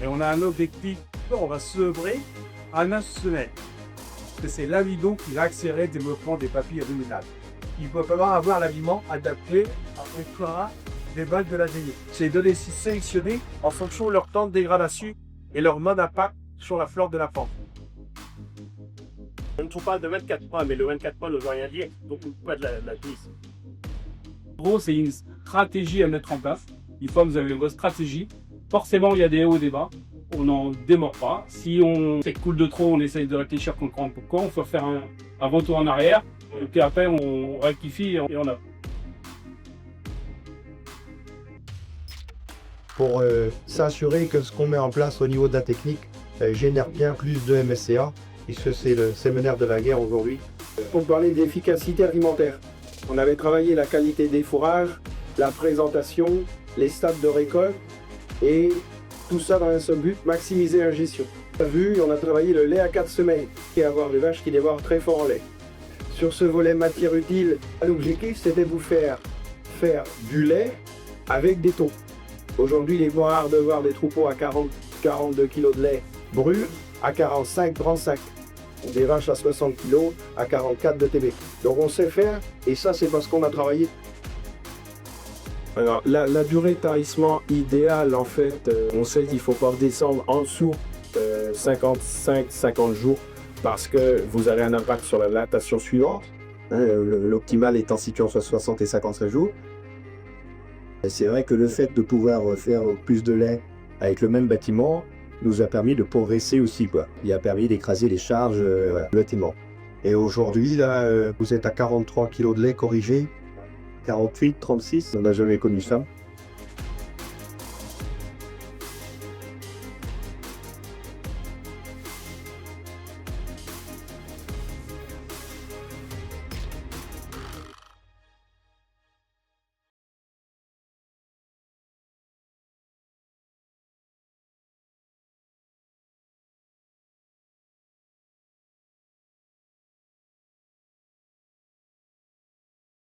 Et on a un objectif, on va sevrer en une semaine. C'est l'amidon qui va accélérer le développement des papilles ruminales. Il va falloir avoir l'aliment adapté à des bases de l'ADN. Ces données sont sélectionnées en fonction de leur temps de dégradation et leur mode d'impact sur la flore de la plante. On parle de 24 mois, mais le 24 mois ne veut rien dire, donc on ne peut pas de la glisse. En gros, c'est une stratégie à mettre en place. Il faut que vous avez votre stratégie. Forcément, il y a des hauts et des bas. On n'en démord pas. Si on fait coule de trop, on essaye de réfléchir comprendre pourquoi. On faut faire un retour en arrière. Et puis après, on rectifie et on a. Pour s'assurer que ce qu'on met en place au niveau de la technique génère bien plus de MSCA, puisque c'est le séminaire de la guerre aujourd'hui. Pour parler d'efficacité alimentaire, on avait travaillé la qualité des fourrages, la présentation, les stades de récolte et tout ça dans un seul but, maximiser l'ingestion. On a vu, on a travaillé le lait à 4 semaines et avoir des vaches qui dévorent très fort en lait. Sur ce volet matière utile, l'objectif c'était de vous faire du lait avec des taux. Aujourd'hui, il est rare de voir des troupeaux à 40-42 kg de lait brut à 45-35. Des vaches à 60 kg à 44 de TB. Donc on sait faire, et ça c'est parce qu'on a travaillé. Alors la durée de tarissement idéale, en fait, on sait qu'il ne faut pas redescendre en dessous 55-50 jours parce que vous avez un impact sur la lactation suivante. L'optimal étant situé entre 60 et 55 jours. C'est vrai que le fait de pouvoir faire plus de lait avec le même bâtiment nous a permis de progresser aussi, quoi. Il a permis d'écraser les charges relativement. Et aujourd'hui, là, vous êtes à 43 kg de lait corrigé, 48, 36, on n'a jamais connu ça.